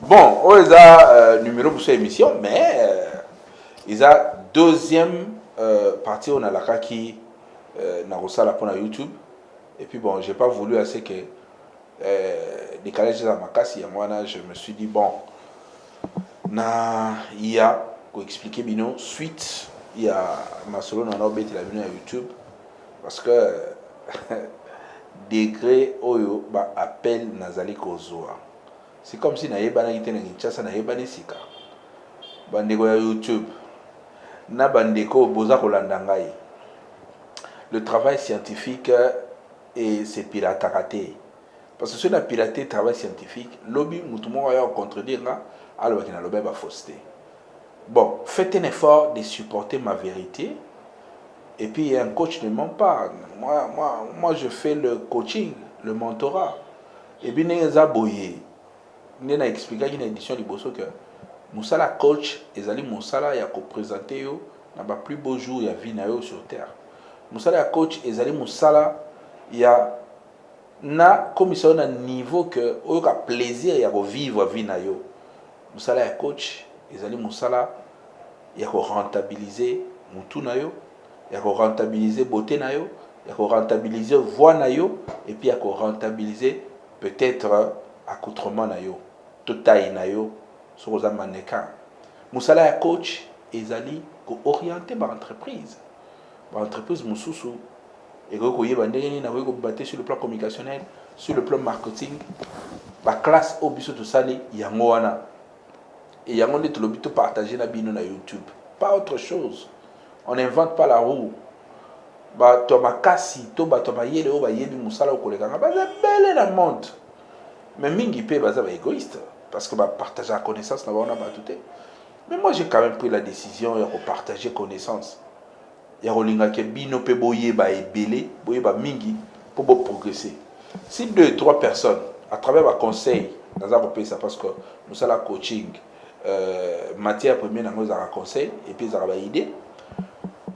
Bon, ils ont numéro pour cette émission, mais ils ont deuxième partie, on a la qui n'a pas la pour YouTube. Et puis bon, j'ai pas voulu assez que décaler à ma casse. Moi, je me suis dit, bon, il y a, pour expliquer bien, suite, il y a ma solo dans l'objet la à YouTube. Parce que degré oyo ba appel nazali kozoa. C'est comme si naïba na ite na Kinshasa naïba ni sika. Bandeko ya YouTube na bandeko boza kolanda ngai. Le travail scientifique et c'est piraté. Parce que si on a piraté le travail scientifique, lobby mutumo ya contredire nga alors qu'il a lobby ba fausseté. Bon, faites un effort de supporter ma vérité. Et puis un coach ne ment pas. Moi je fais le coaching, le mentorat. Et puis nous avons boyé. Nous avons expliqué dans l'édition du Bosso que Moussala coach, ezali Moussala ya ko présenter yo na ba plus beau jour ya vie na yo sur terre. Moussala coach ezali Moussala ya na commission na niveau que oyo ka plaisir ya ko vivre vie na yo. Moussala ya coach ezali Moussala ya ko rentabiliser mutu na yo, ya ko rentabiliser beauté na yo, ya ko rentabiliser voix na yo et puis ya ko rentabiliser peut-être accoutrement na yo, toute taille na yo. Sur les mannequins. Moussala ya coach ezali ko orienter par entreprise. Par entreprise mususu et ko yeba ndenge na ko battre sur le plan communicationnel, sur le plan marketing, ba classe au biso to sali yango wana. Et yango ne to lobito partager na bino na YouTube. Pas autre chose. On n'invente pas la roue. Ba to makasi to ba to mayele o ba yebi musala ko lekanga ba belle na monde. Mais mingi pe baza ba égoïste. Parce que partager la connaissance, on n'a pas tout. Mais moi, j'ai quand même pris la décision de partager la connaissance. Il y a des bino pe boye ba ebele, boye ba mingi pour progresser. Si 2 3 personnes à travers ma conseil dans un pays ça parce que nous sommes la coaching matière première dans nos conseil et puis ça va idée.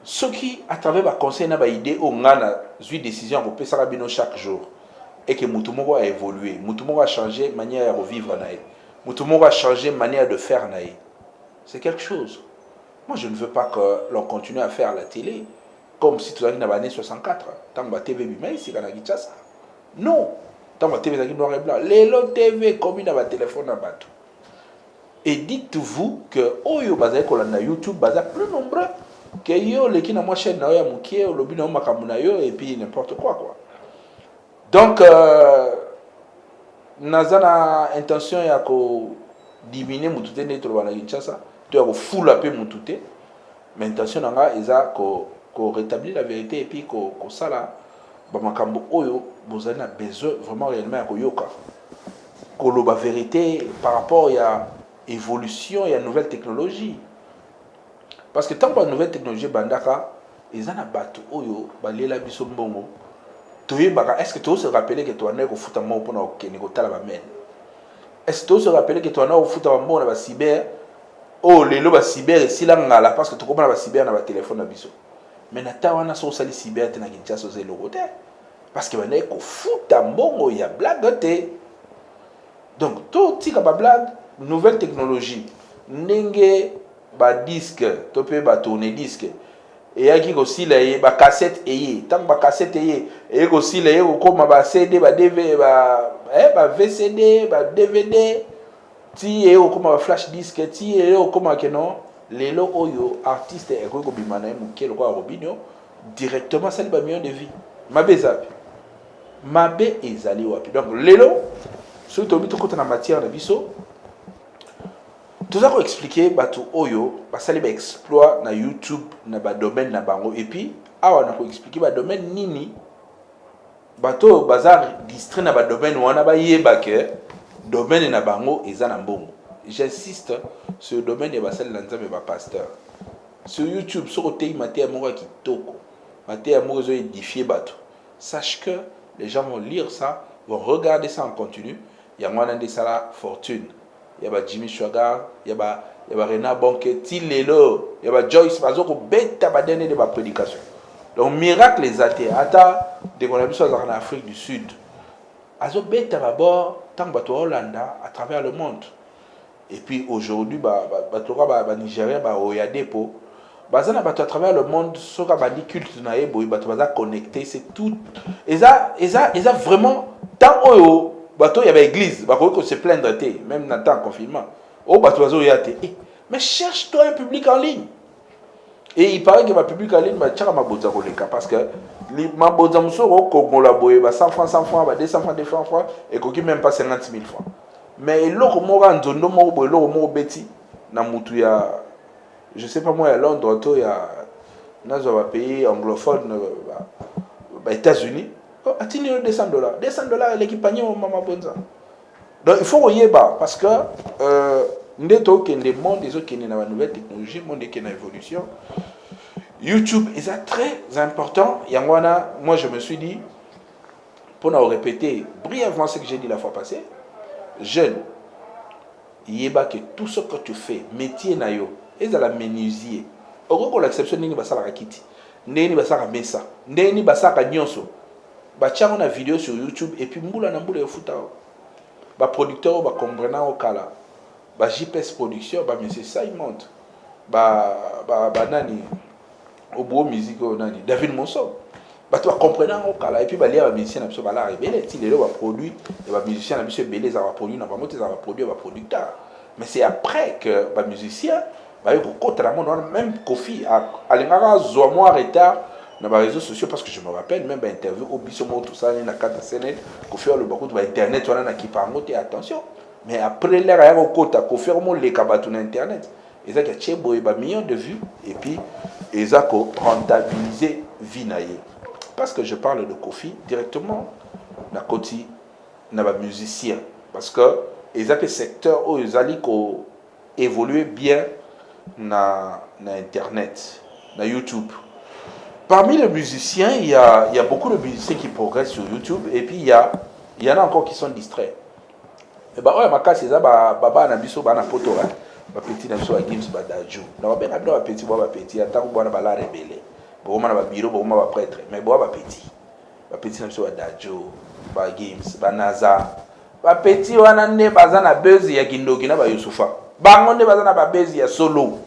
Ceux qui à travers ma conseil na ba idée on a une décision pour ça bino chaque jour et que mutumo a évolué, mutumo a changé manière de vivre naï. Mutumo a changé manière de faire naï. C'est quelque chose. Moi, je ne veux pas que l'on continue à faire la télé comme si tu avais dans l'année 64. Tant que la TV bimay, c'est kana Kinshasa. Non. Tant que la TV est noir et blanc. Les TV comme dans le téléphone à bateau. Et dites-vous que oyo bazay kolanda YouTube baza plus nombreux que yo les qui na moi chaîne na yo ya mukie o lobi na makamuna yo et puis n'importe quoi. Donc nazana intention ya ko diminuer mutute neto bana Kinshasa to ya ko fula pe mutute mais intention nanga eza ko rétablir la vérité et puis ko sala ba makambo oyo bozali na besoin vraiment réellement ya ko yoka ko loba vérité par rapport ya évolution ya nouvelle technologie parce que tant que nouvelle technologie bandaka eza na bato oyo balela biso mbongo. Est-ce que tu se rappeler que tu as un foot à mon pour nous est-ce que tu se rappeler que tu as un foot à mon pour cyber oh les lois cyber et si là parce que tu comprends la cyber dans le téléphone biso mais nata wana so sali cyber te na Kinshasa zo logo te parce que bana ko foot à mon ya blague te donc tout tika ba blague nouvelle technologie ndenge ba disque to pe ba tourner disque et yaki ko sila ye ba cassette eye tant ba cassette eye et ko sila ye ko ma ba CD ba DVD ba VCD ba DVD ti e ko ma flash disk ti e ko ma keno lelo oyo artiste e ko bimana mu kelo ko robinio directement sali ba million de vie mabe zapi mabe ezali wapi donc lelo surtout bito ko na matière na biso tout ça qu'on expliquer bato oyo basali ba exploit na YouTube na ba domaine na bango et puis awa na ko expliquer ba domaine nini bato bazar distrait na ba domaine wana ba yeba ke domaine na bango eza na mbongo. J'insiste sur le domaine de basali na nzambe ba pasteur sur YouTube sur côté matière moko kitoko matière moko zo édifier bato sache que les gens vont lire ça vont regarder ça en continu ya mwana de sala fortune. Il y a Jimmy Sugar, il y a Rena Bonke, Tilelo, il y a Joyce Bazoko, bêta badene de ma prédication. Donc, miracle les athées, ata, dès qu'on a vu ça en Afrique du Sud, azo bêta d'abord, tant que Hollanda, à travers le monde. Et puis aujourd'hui, Nigeria, Oyadepo, bazana bato à travers le monde, soka bandi culte na ebo, bato baza connecté, c'est tout. Et ça vraiment, tant oyo, bato y avait église, bato se plaindre, même dans le confinement. Oh, bato bazo yate. Mais cherche-toi un public en ligne. Et il paraît que ma public en ligne, parce que ma boza musoro au Congo la boye, 100 francs, 200 francs, 200 francs, et qu'on même pas 50 000 francs. Mais l'autre mora nzondo moro boye, l'autre moro beti, na mutu ya, je sais pas moi, à Londres, il y a un pays anglophone, États-Unis, atteindre $200. $200, l'équipe panier au maman bonza. Donc il faut y bas parce que ndeto que le monde des autres qui est dans la nouvelle technologie, monde qui est dans l'évolution. YouTube est très important. Yangwana, moi je me suis dit, pour nous répéter brièvement ce que j'ai dit la fois passée, jeune, yeba que tout ce que tu fais, métier nayo, et à la menuisier. Au gros, l'exception n'est pas ça la rakiti, n'est pas ça la mesa, n'est pas ça la nyonso. Bah tiens on a vidéo sur YouTube et puis mboula na mboula yofuta. Bah producteur bah comprendre au kala, bah JPS production bah mais c'est ça il monte. Bah nani au beau musique nani David Monso. Bah toi comprenant au kala et puis bah les musiciens na biso bah là rebelle ti les va produit et bah musiciens na biso belé ça va produire na pas monter ça va produire bah producteur. Mais c'est après que bah musicien bah yo ko la monde même Kofi a l'engara zo moi retard dans les réseaux sociaux parce que je me rappelle même bah interview au bisomo tout ça na carte scène Kofi le beaucoup bah internet on a qui par moté attention mais après l'air à kota Kofi mo les kabatu na internet et ça que chebo bah millions de vues et puis et ça ko rentabiliser vinaye parce que je parle de Kofi directement na koti na ba musicien parce que ils ont secteur où ils allaient évoluer bien na internet na YouTube. Parmi les musiciens, il y a beaucoup de musiciens qui progressent sur YouTube et puis il y en a encore qui sont distraits. Et bah ouais, ma casse c'est ça baba na biso ba na poto hein. Ba petit na biso ba games ba daju. Na ba na ba petit ba petit attends bo na ba la rebelle. Bo ma na ba bureau bo ma ba prêtre mais bo ba petit. Ba petit na biso ba daju, ba games, ba naza. Ba petit wana ne baza na buzz ya kindoki na ba Yusufa. Bango ne baza na ba buzz ya solo.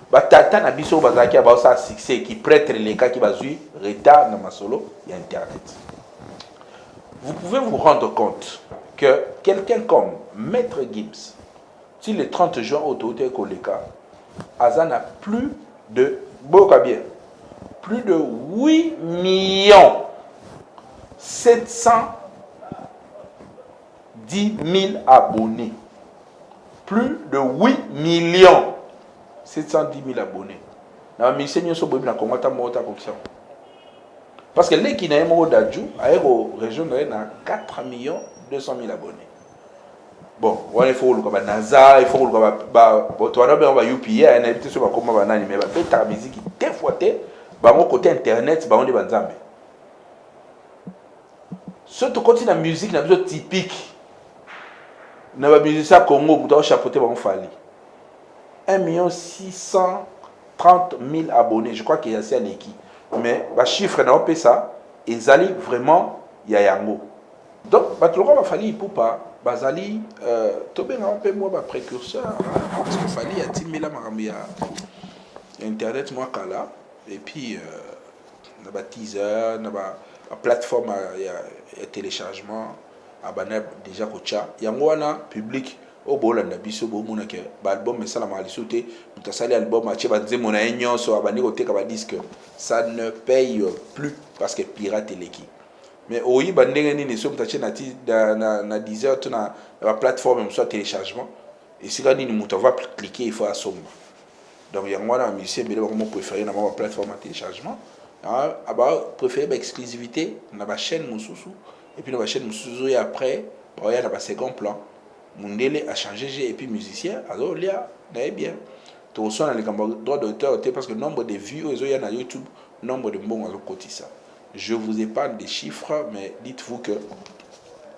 Batata na biso bazaki ba sa succès qui prêtre les cas qui bazui retard dans ma solo et internet. Vous pouvez vous rendre compte que quelqu'un comme Maître Gims, si le 30 juin au Théâtre Koleka, Azan a plus de 8 millions 710 000 abonnés. Plus de 8 millions 710 000 abonnés. Dans le ministère, nous avons parce que les qui n'ont pas d'adju, à la région, il y a 4 200 000 abonnés. Bon, il faut que les NASA, il faut que les UPI, il y a des gens qui ont mais la musique qui est fois côté internet, on est banzambe. Surtout quand il y a une musique typique, dans la musique Congo, vous avez chapeauté, vous fallait. 1 630 000 abonnés, je crois qu'il y a assez d'équipes. Mais le chiffre n'a pas ça, ils allaient vraiment yayango. Donc, il fallait pour pas, bazali, tobe na peu moi précurseur, parce qu'il fallait y a 10 000 maramia internet moi kala et puis na ba teaser, na ba plateforme ya téléchargement, abana déjà kocha, yango wana public au bolanda biso bo mona ke ba album mais ça la malisute mutasali album ache ba nzemo na nyonso abani koteka ba disque ça ne paye plus parce que pirate l'équipe mais oyi ba ndenge nini so mutache na Deezer to na la plateforme soit téléchargement et si nini muta va cliquer il faut assommer donc yango wana musicien bele ba mo préférer na ma plateforme de téléchargement aba préférer ba exclusivité na ba chaîne mususu et puis na ba chaîne mususu et après ba ya na ba second plan Mundele a changé et puis musicien alors là d'ailleurs bien tout ça dans les droits d'auteur parce que le nombre de vues il y a sur YouTube nombre de bons côté ça je vous épargne des chiffres mais dites-vous que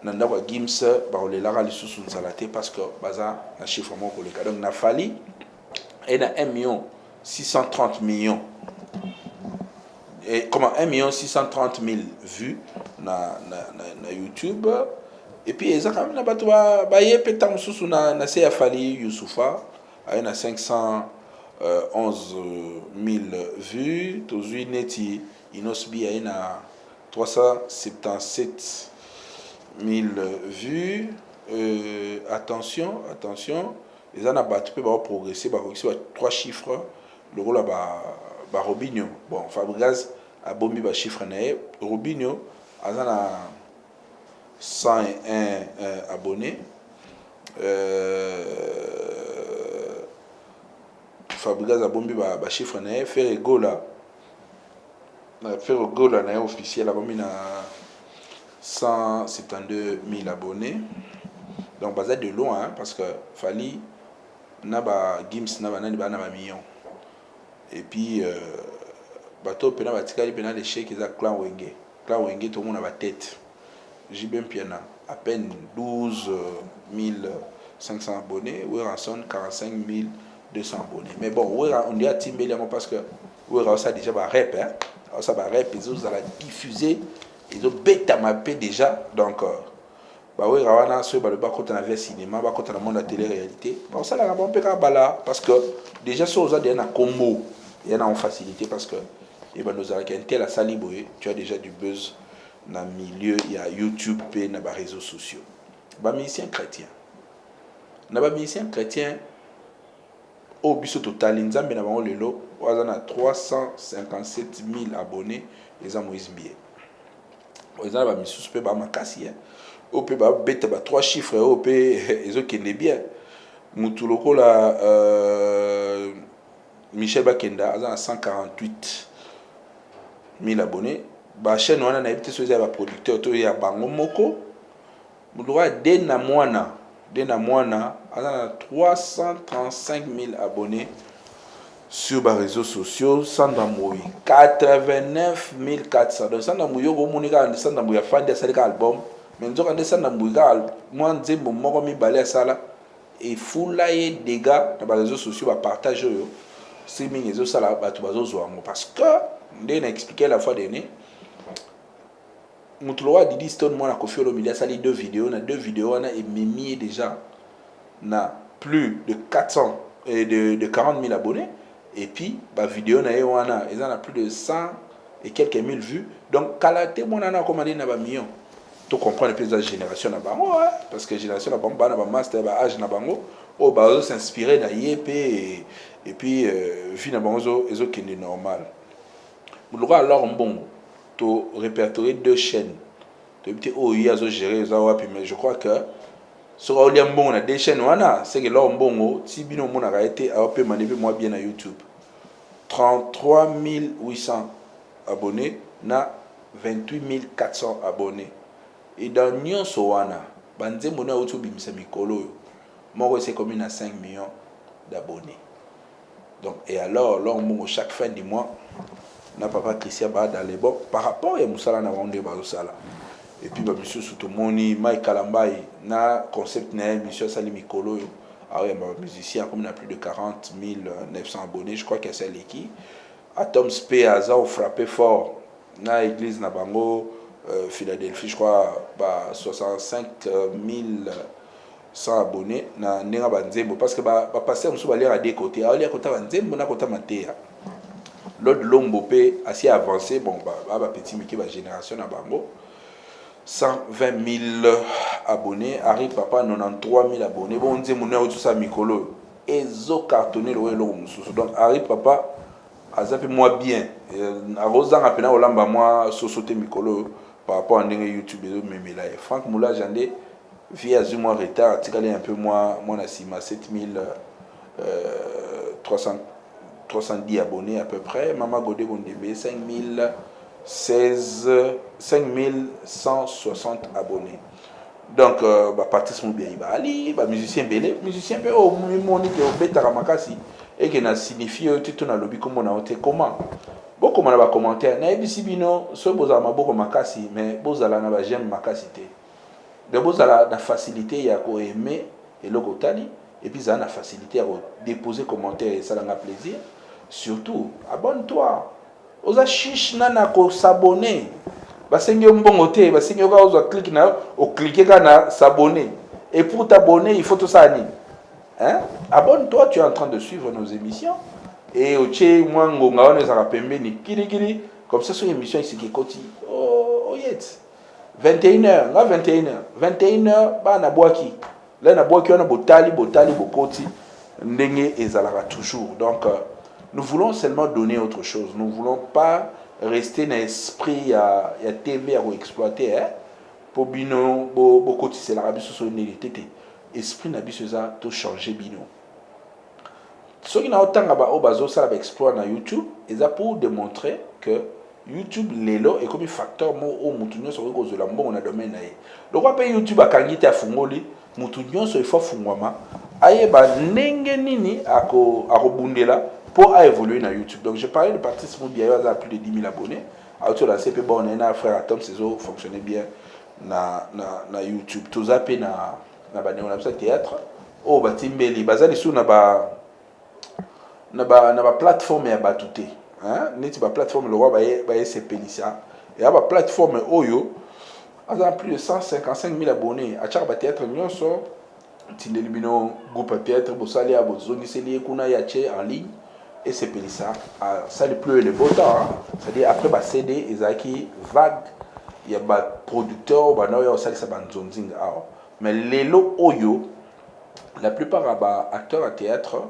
nanda wa Gims ba on les lara les sous salaté parce que baza na chiffre mon collègue donc na fali et na 1 630 000 et comment 1 630 000 vues na YouTube. et puis eza quand même na bato ba yepe tant mususu na se ya Fally Youssoufa aye na 511 000 vues tozui neti Inosbi aye na 377 000 vues. Attention, les gens ont progressé, trois chiffres. Le rôle ba Robinho. Bon, Fabregas a bombi ba chiffre nae. Robinho a 101 abonnés. Fabregas a bombi ba chiffre nae. Ferregola nae officiel a bombi na 172 000 abonnés. Donc basé de loin hein, parce que Fally na ba Gims na ba nani ba na ba million. Et puis bateau pena batikali pena les chèques ils a clan Wenge tout le monde a ba tête. J'ai bien piana à peine 12 500 abonnés, Weranson 45 200 abonnés. Mais bon, on dit à Timbeli parce que Wera ça déjà ba rap hein. Ça ba rap ils ont diffusé, ils ont bêta mappé déjà donc bah oui, Rawana, ceux qui ont un cinéma, qui ont un monde de télé-réalité, bah ça la bon bala parce que déjà sur aux il y a un combo, il y a une facilité parce que et ben nous avons un tel à Saliboé, tu as déjà du buzz dans le milieu, il y a YouTube et dans les réseaux sociaux. Bah musicien chrétien, au biso total nzambe na bango lelo, on a 357 000 abonnés, les gens Moïse Bié. Ils ont ba misusu pe ba makasi hein. OP ba bête ba trois chiffres OP ils ont qui bien Mutuloko la Michel Bakenda a 148 000 abonnés ba chaîne wana na ebité soza ba producteur to ya bango moko mulwa de na mwana a 335 000 abonnés sur les réseaux sociaux. Sandra Mouy 89 400. Donc Sandra Mouy yo monika Sandra Mouy a fan de cet album. Mais nous avons Sandra Mouy moi nzembo moko mi balé sala et foulaye dégâts dans les réseaux sociaux ba partage yo. C'est mi réseaux sala ba to bazo zo parce que ndé na expliqué la fois dernière. Mutulowa Didi Stone moi na Koffi Olomide a sali deux vidéos on a émis déjà na plus de 400 et de 40 000 abonnés. Et puis, la vidéo ils en a plus de 100 et quelques mille vues. Donc, quand on a commandé un million, tu comprends les la génération na bango, parce que la génération na bango, na master, âge na bango, oh bah s'inspirer na yep et puis vie na bango ils ont qui est normal. Vous l'aurez alors bon, tu répertorier deux chaînes. Tu peux oh il y a gérer mais je crois que sur Oliambon on a des chaînes c'est que là bon si bino mon a été à peu manipuler moi bien à YouTube 33 800 abonnés na 28 400 abonnés et dans nyonso wana banze mona YouTube bimisa mikolo moi c'est comme à 5 millions d'abonnés donc et alors là on chaque fin du mois na papa Christian ba dans les bon par rapport à musala na wande ba sala. Et puis monsieur Soutomoni Mike Kalambai na concept na monsieur Sali Mikolo ah ouais musicien comme il a plus de 40 900 abonnés je crois que c'est l'équipe Atom Spé Aza au frappé fort na église na bango Philadelphie je crois bah 65 100 abonnés na nenga banzembo parce que ba passer musu baler à des côtés à aller côté banzembo na côté matéa l'autre lombo pe assez avancé bon bah petit miki ba génération na bango 120 000 abonnés, Harry Papa 93 000 abonnés. Bon, on dit mon tout ça Mikolo. Ezo cartonné le welo mususu. Donc Harry Papa a zappé moi bien. A Rosan a pena olamba moi sosoté Mikolo par rapport à YouTube et même là. Franck Moula Jandé via du mois retard, tikali un peu moi na sima 310 abonnés à peu près. Mama Godé Bondebe 5160 abonnés. Donc, Patrice Moubiaï Ali, musicien belé, musicien peu au monique au bêta ramakasi et qui n'a signifié tout dans le lobby comme on a été comment. Beaucoup de commentaires. Na ebisi bino so bozama beaucoup makasi mais bozala na ba j'aime makasité. De bozala na facilité ya ko aimer et le kotali et puis ça na facilité à déposer commentaire et ça n'a plaisir. Surtout abonne-toi. Oza chiche nana ko s'abonner basengi mbongo te basengi oza clique na o cliquer kana s'abonner et pour t'abonner il faut tout ça ni hein abonne-toi, tu es en train de suivre nos émissions et oche moi ngonga wana za pembeni kili comme ça sur émission ici qui koti oh yet 21h là 21h ba na boaki là na boaki wana botali bokoti ndenge ezalaka toujours donc nous voulons seulement donner autre chose. Nous ne voulons pas rester dans l'esprit à TV à exploiter hein pour bino beaucoup c'est la rabis sur une tété esprit na biso ça tout changer bino ce qui n'a autant ba obazo ça va exploiter na YouTube et ça pour démontrer que YouTube lelo est comme un facteur mo o mutunyo so ko zola mbongo na domaine na ye donc apa YouTube akangite afungoli mutunyo so il faut fungwama ayeba ndenge nini akobundela pour évoluer dans YouTube. Donc je parlais de participants bien à plus de 10 000 abonnés. Autour de la CP, on a un frère Tom Cézo fonctionnait bien na YouTube. Tout ça pe na théâtre. Oh batimbeli bazali sous na ba plateforme ya batute. Hein? Neti ba plateforme le roi ba CP lisa. Et ba plateforme oyo a plus de 155 000 abonnés. A chaque théâtre nyonso tindeli bino groupe théâtre bosali a bozoni seli kuna ya che en ligne. Et c'est ça, ça le plus le beau temps, hein? C'est-à-dire après bah CD, ils ont qui vague, il y a bah producteur, bah non il y a aussi ça bah zonzing ah. Mais les lots oyo, la plupart bah acteurs à théâtre,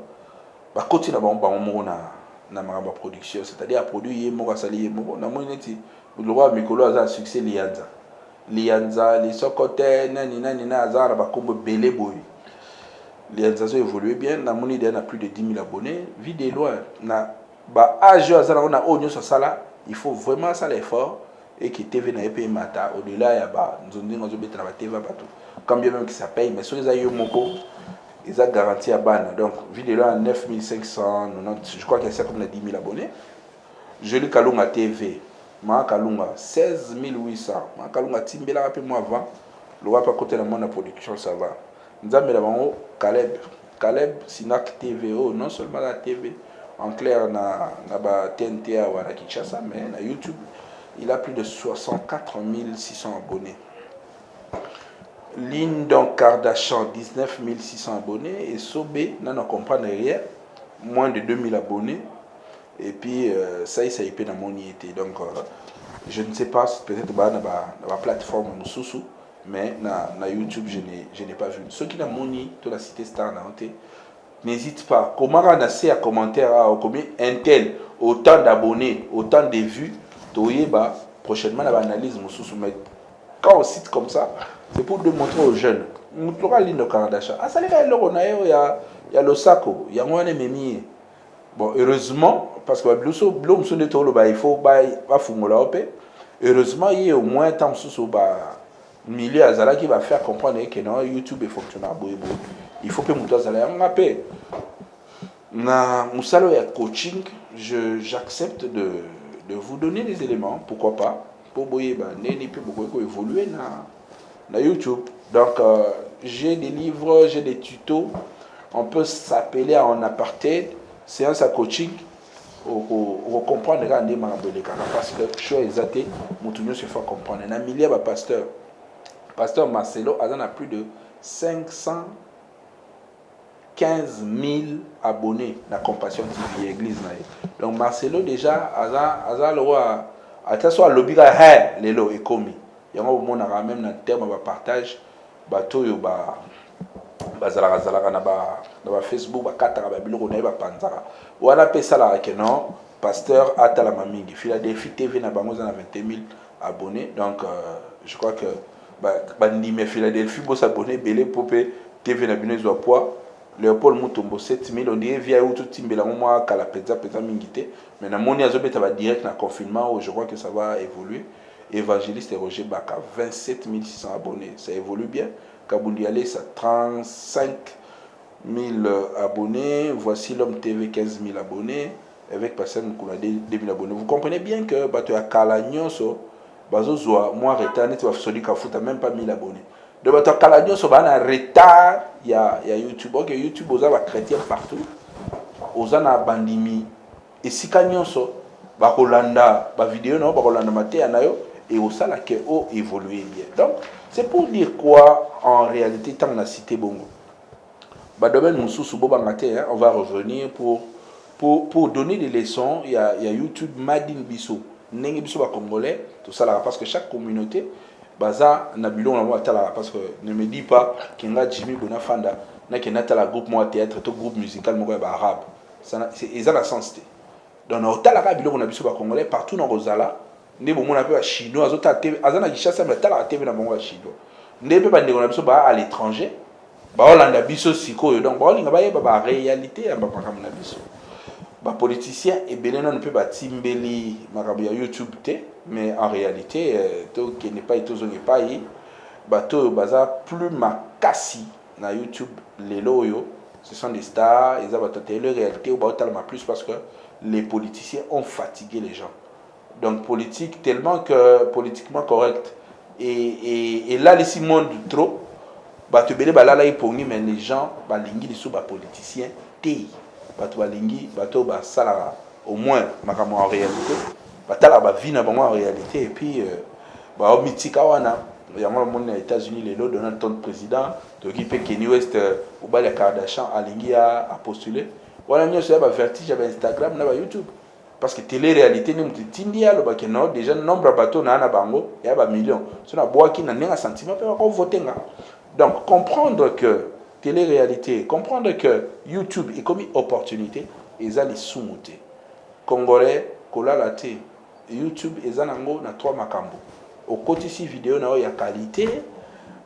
bah continue à bah on na ma production, c'est-à-dire à produire moi sali moi na moi neti le roi Mikolo a un succès Lianza, les sokote nani azara bah comme belé boy. Les réalisations évoluent bien. La monnaie a plus de 10 000 abonnés. Vidéo, na ba âge on a oignon sur ça là. Il faut vraiment ça l'effort et que TV na épée mata. Au-delà il y a ba nzondi ngozo beta na TV partout. Quand bien même que ça paye, mais sur les aïeux moko, ils ont garanti à ban. Donc vidéo à 9590, je crois qu'il y a ça comme 10 000 abonnés. Joli Kalunga TV, ma Kalunga 16 800. Ma Kalunga Timbela rappelez moi avant. Le roi pas côté la mon production ça va. Nous avons Caleb Sinak TV, non seulement la TV, en clair, na TNT à Kinshasa, mais na YouTube, il a plus de 64 600 abonnés. Lyndon Kardashian, 19 600 abonnés, et Sobé, on comprend rien, moins de 2000 abonnés, et puis ça y est dans mon été. Donc, je ne sais pas, peut-être dans la plateforme Moussoussou. Mais na YouTube, je n'ai pas vu. Ceux qui n'ont moni, toute la cité star, n'hésite pas. Comment on a à commentaire, combien un tel, autant d'abonnés, autant de vues, bah, prochainement, on va analyse. Mais quand on cite comme ça, c'est pour démontrer aux jeunes. Nous avons l'île de Kardashian. Ah, ça il y a le Sako, il y a un Memi. Bon, heureusement, parce que il faut heureusement, il y a au moins un temps milieu azala qui va faire comprendre que non YouTube est fonctionnel il faut que muto azala nga pe na musalo ya coaching j'accepte de vous donner des éléments pourquoi pas pour boyer ba neni pe beaucoup évoluer na YouTube donc j'ai des livres, j'ai des tutos, on peut s'appeler en apartheid séance à coaching on comprendre les gars parce que je suis exacté mutunyo se fait comprendre na milieu ba Pasteur Marcelo a plus de 515 000 abonnés dans la Compassion TV Église. Donc Marcelo déjà a le roi à soit lobby les lots et commis. Il y a un même dans terme de partage bateau yo ba bazala na Facebook ba katara ba biloko na ba panzara. Wana pesa la que non pasteur atala mamingi Philadelphie TV na bango na 21 000 abonnés. Donc je crois que bandi me Philadelphie bo s'abonner belé popé TV na bino zo poids Léopold Mutombo 7000 on dirait via ou tout timbela moi kala peza mingité mais na moni azobeta ba direct na confinement où je crois que ça va évoluer. Évangéliste Roger Baka 27 600 abonnés, ça évolue bien. Kabundi Ale ça 35 000 abonnés, voici l'homme TV 15 000 abonnés avec personne qu'on a 2 000 abonnés. Vous comprenez bien que bato ya kala nyonso bazozoa moi retard net va soli ka futa même pas 1000 abonnés. De bato kala nyonso ba na retard ya YouTube. OK, YouTube oza ba chrétien partout. Oza na bandimi esika nyonso ba kolanda ba vidéo no ba kolanda mateya na yo et au salaire que au évoluer bien. Donc c'est pour dire quoi en réalité tant on a cité bongo. Bah domaine on va revenir pour donner des leçons. Il y a YouTube Madin Bisso. Nengi Bisso congolais, tout ça là parce que chaque communauté baza na bilon na moi parce que ne me dis pas qu'il y a Jimmy Bonafanda na qui n'a la groupe moi théâtre tout groupe musical moi arabe. Ça c'est ils ont la sens. Donc na otala ka bilon na biso ba congolais partout dans Rosala ne bo mona pe ba chinois azota TV azana Kinshasa mais tala TV na bongo chinois. Ne pe ba ndeko na biso ba à l'étranger. Ba Hollanda biso sikoyo donc ba olinga ba yeba ba réalité ya ba makambo na biso. Ba politicien et benena ne peut ba timbeli makambo ya YouTube té mais en réalité to qui n'est pas etozo n'est pas yi ba to baza plus makasi na YouTube les loyo ce sont des stars ils ont télé réalité ou ba tellement plus parce que les politiciens ont fatigué les gens. Donc politique tellement que politiquement correct et là les monde trop bah tu belé bah là il poni mais les gens bah lingi les sous bah politiciens té bah tu bah lingi bah tu bah ça au moins makamo en réalité bah tala bah vie na bon en réalité et puis bah au mitika wana il y a moi mon États-Unis les lots Donald Trump président to qui peut Kanye West ou bah les Kardashian à lingi à postuler voilà mieux c'est bah vertige avec Instagram na bah YouTube parce que télé réalité nous tindia le bah que non déjà nombre bateau na na bango il y a bah millions sur la bois qui n'a rien sentiment peut encore voter nga. Donc, comprendre que télé-réalité, comprendre que YouTube est comme une opportunité, ils ont les sous-montés. Congolais, Kolalate, YouTube, ils ont trois makambo. Au côté de vidéo, il y a qualité,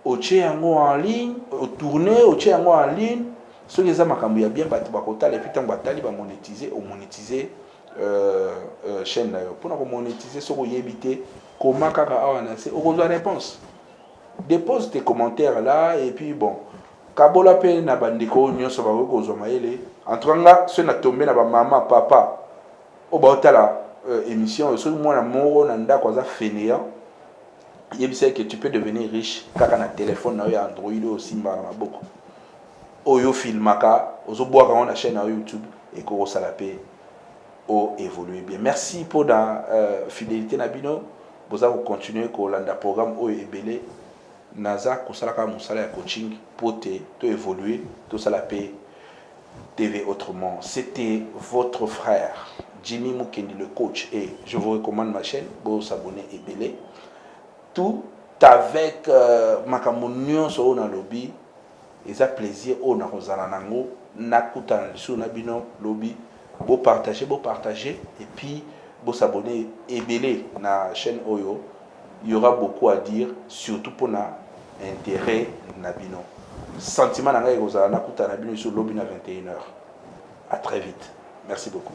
au tchéango en ligne, au tourner, au tchéango en ligne. Ce qui est makambo, il y a bien battu bakotale, et puis tant batali va monétiser, ou monétiser chaîne. Pour monétiser, ce qu'on y éviter, comment kaka avancer, on a réponse. Dépose tes commentaires là et puis bon kabola pe na bandeko nyonso ba ko zoma yele entranga ce na tombé na ba maman papa o ba otala émission so moi na moro na nda kwa za fainéant yebisa que tu peux devenir riche kaka na téléphone na yo Android aussi mba na maboko oyo filmaka ozo boire quand on a chaîne na YouTube et ko sala pe o évoluer bien. Merci pour la fidélité na bino boza ko continuer ko landa programme o ebele Naza kosalaka musala ya coaching pour te évoluer tout ça la paix TV autrement. C'était votre frère Jimmy Mukendi le coach et je vous recommande ma chaîne pour s'abonner et belé tout avec makamunyo so na lobby et ça plaisir on a rozala nango nakuta sur na bino lobby beau partager et puis beau s'abonner et belé na chaîne Oyo. Il y aura beaucoup à dire, surtout pour l'intérêt Nabino. Sentiment Nanga Egozala Nakuta Nabino sur Lobina 21h. À très vite. Merci beaucoup.